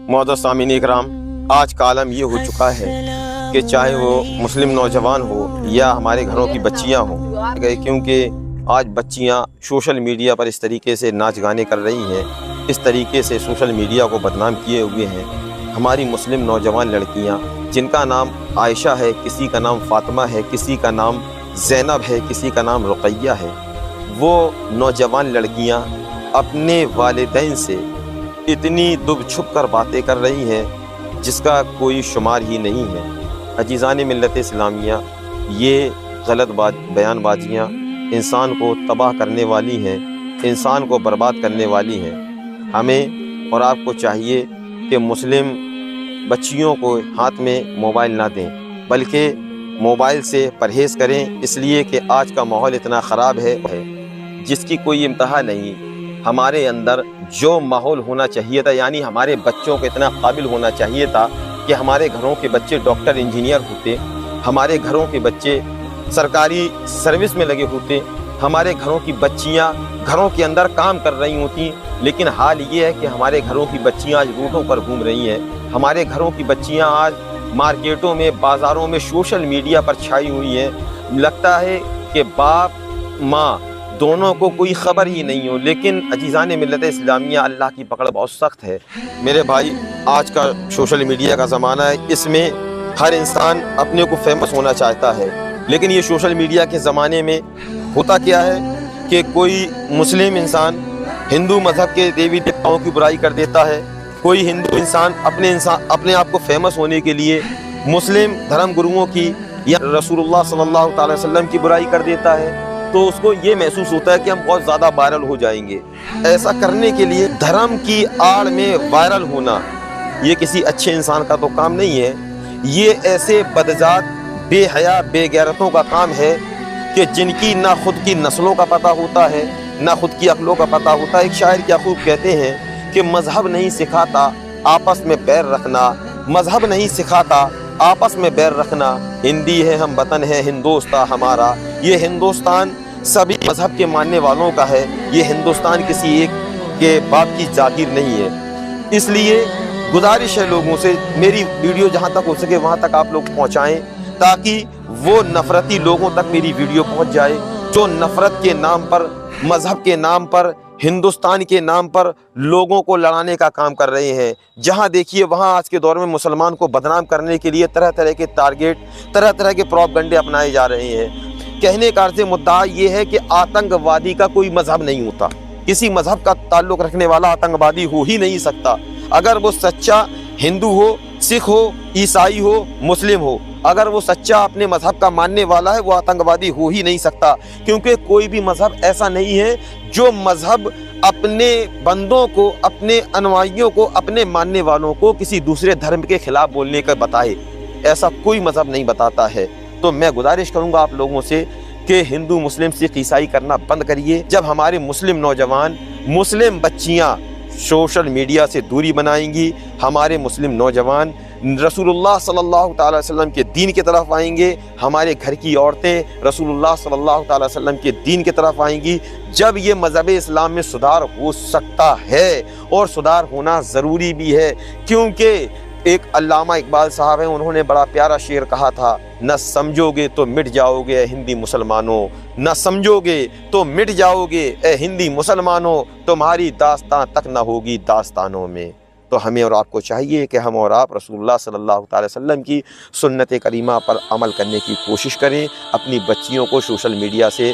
معزز سامعین اکرام، آج کا عالم یہ ہو چکا ہے کہ چاہے وہ مسلم نوجوان ہو یا ہمارے گھروں کی بچیاں ہوں، کیونکہ آج بچیاں سوشل میڈیا پر اس طریقے سے ناچ گانے کر رہی ہیں، اس طریقے سے سوشل میڈیا کو بدنام کیے ہوئے ہیں۔ ہماری مسلم نوجوان لڑکیاں جن کا نام عائشہ ہے، کسی کا نام فاطمہ ہے، کسی کا نام زینب ہے، کسی کا نام رقیہ ہے، وہ نوجوان لڑکیاں اپنے والدین سے اتنی دب چھپ کر باتیں کر رہی ہیں جس کا کوئی شمار ہی نہیں ہے۔ عزیزان ملت اسلامیہ، یہ غلط بیان بازیاں انسان کو تباہ کرنے والی ہیں، انسان کو برباد کرنے والی ہیں۔ ہمیں اور آپ کو چاہیے کہ مسلم بچیوں کو ہاتھ میں موبائل نہ دیں، بلکہ موبائل سے پرہیز کریں، اس لیے کہ آج کا ماحول اتنا خراب ہے جس کی کوئی انتہا نہیں۔ ہمارے اندر جو ماحول ہونا چاہیے تھا، یعنی ہمارے بچوں کو اتنا قابل ہونا چاہیے تھا کہ ہمارے گھروں کے بچے ڈاکٹر انجینئر ہوتے، ہمارے گھروں کے بچے سرکاری سروس میں لگے ہوتے، ہمارے گھروں کی بچیاں گھروں کے اندر کام کر رہی ہوتی، لیکن حال یہ ہے کہ ہمارے گھروں کی بچیاں آج روڈوں پر گھوم رہی ہیں، ہمارے گھروں کی بچیاں آج مارکیٹوں میں، بازاروں میں، سوشل میڈیا پر چھائی ہوئی ہیں۔ لگتا ہے کہ باپ ماں دونوں کو کوئی خبر ہی نہیں ہو، لیکن عزیزان ملت اسلامیہ، اللہ کی پکڑ بہت سخت ہے میرے بھائی۔ آج کا سوشل میڈیا کا زمانہ ہے، اس میں ہر انسان اپنے کو فیمس ہونا چاہتا ہے، لیکن یہ سوشل میڈیا کے زمانے میں ہوتا کیا ہے کہ کوئی مسلم انسان ہندو مذہب کے دیوی دیوتاؤں کی برائی کر دیتا ہے، کوئی ہندو انسان اپنے آپ کو فیمس ہونے کے لیے مسلم دھرم گروؤں کی یا رسول اللہ صلی اللہ تعالی وسلم کی برائی کر دیتا ہے، تو اس کو یہ محسوس ہوتا ہے کہ ہم بہت زیادہ وائرل ہو جائیں گے۔ ایسا کرنے کے لیے دھرم کی آڑ میں وائرل ہونا یہ کسی اچھے انسان کا تو کام نہیں ہے، یہ ایسے بدذات، بے حیا، بے غیرتوں کا کام ہے کہ جن کی نہ خود کی نسلوں کا پتہ ہوتا ہے، نہ خود کی عقلوں کا پتہ ہوتا ہے۔ ایک شاعر کیا خوب کہتے ہیں کہ مذہب نہیں سکھاتا آپس میں بیر رکھنا، مذہب نہیں سکھاتا آپس میں بیر رکھنا، ہندی ہے ہم وطن ہے ہندوستان ہمارا۔ یہ ہندوستان سبھی مذہب کے ماننے والوں کا ہے، یہ ہندوستان کسی ایک کے باپ کی جاگیر نہیں ہے۔ اس لیے گزارش ہے لوگوں سے، میری ویڈیو جہاں تک ہو سکے وہاں تک آپ لوگ پہنچائیں، تاکہ وہ نفرتی لوگوں تک میری ویڈیو پہنچ جائے جو نفرت کے نام پر، مذہب کے نام پر، ہندوستان کے نام پر لوگوں کو لڑانے کا کام کر رہے ہیں۔ جہاں دیکھیے وہاں آج کے دور میں مسلمان کو بدنام کرنے کے لیے طرح طرح کے ٹارگیٹ، طرح طرح کے پروپیگنڈے اپنائے جا رہے ہیں۔ کہنے کا عرض مدعا یہ ہے کہ آتنک وادی کا کوئی مذہب نہیں ہوتا، کسی مذہب کا تعلق رکھنے والا آتنک وادی ہو ہی نہیں سکتا۔ اگر وہ سچا ہندو ہو، سکھ ہو، عیسائی ہو، مسلم ہو، اگر وہ سچا اپنے مذہب کا ماننے والا ہے، وہ آتنک وادی ہو ہی نہیں سکتا، کیونکہ کوئی بھی مذہب ایسا نہیں ہے جو مذہب اپنے بندوں کو، اپنے انوائیوں کو، اپنے ماننے والوں کو کسی دوسرے دھرم کے خلاف بولنے کا بتائے۔ ایسا کوئی مذہب نہیں بتاتا ہے۔ تو میں گزارش کروں گا آپ لوگوں سے کہ ہندو، مسلم، سکھ، عیسائی کرنا بند کریے۔ جب ہمارے مسلم نوجوان، مسلم بچیاں سوشل میڈیا سے دوری بنائیں گی، ہمارے مسلم نوجوان رسول اللہ صلی اللہ تعالی وسلم کے دین کی طرف آئیں گے، ہمارے گھر کی عورتیں رسول اللہ صلی اللہ تعالی وسلم کے دین کی طرف آئیں گی۔ جب یہ مذہب اسلام میں سدھار ہو سکتا ہے، اور سدھار ہونا ضروری بھی ہے، کیونکہ ایک علامہ اقبال صاحب ہیں، انہوں نے بڑا پیارا شعر کہا تھا، نہ سمجھو گے تو مٹ جاؤ گے اے ہندی مسلمانوں، نہ سمجھو گے تو مٹ جاؤ گے اے ہندی مسلمانوں، تمہاری داستان تک نہ ہوگی داستانوں میں۔ تو ہمیں اور آپ کو چاہیے کہ ہم اور آپ رسول اللہ صلی اللہ تعالی وسلم کی سنت کریمہ پر عمل کرنے کی کوشش کریں، اپنی بچیوں کو سوشل میڈیا سے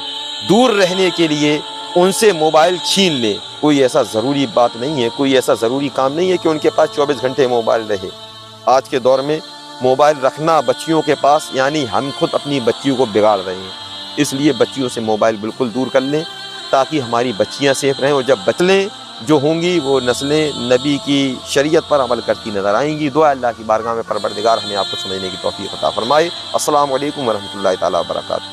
دور رہنے کے لیے ان سے موبائل چھین لیں۔ کوئی ایسا ضروری بات نہیں ہے، کوئی ایسا ضروری کام نہیں ہے کہ ان کے پاس 24 گھنٹے موبائل رہے۔ آج کے دور میں موبائل رکھنا بچیوں کے پاس، یعنی ہم خود اپنی بچیوں کو بگاڑ رہے ہیں۔ اس لیے بچیوں سے موبائل بالکل دور کر لیں تاکہ ہماری بچیاں سیف رہیں، اور جب بچلیں جو ہوں گی وہ نسلیں نبی کی شریعت پر عمل کرتی نظر آئیں گی۔ دعا اللہ کی بارگاہ میں پروردگار ہمیں آپ کو سمجھنے کی توفیق عطا فرمائے۔ السلام علیکم ورحمۃ اللہ تعالیٰ وبرکاتہ۔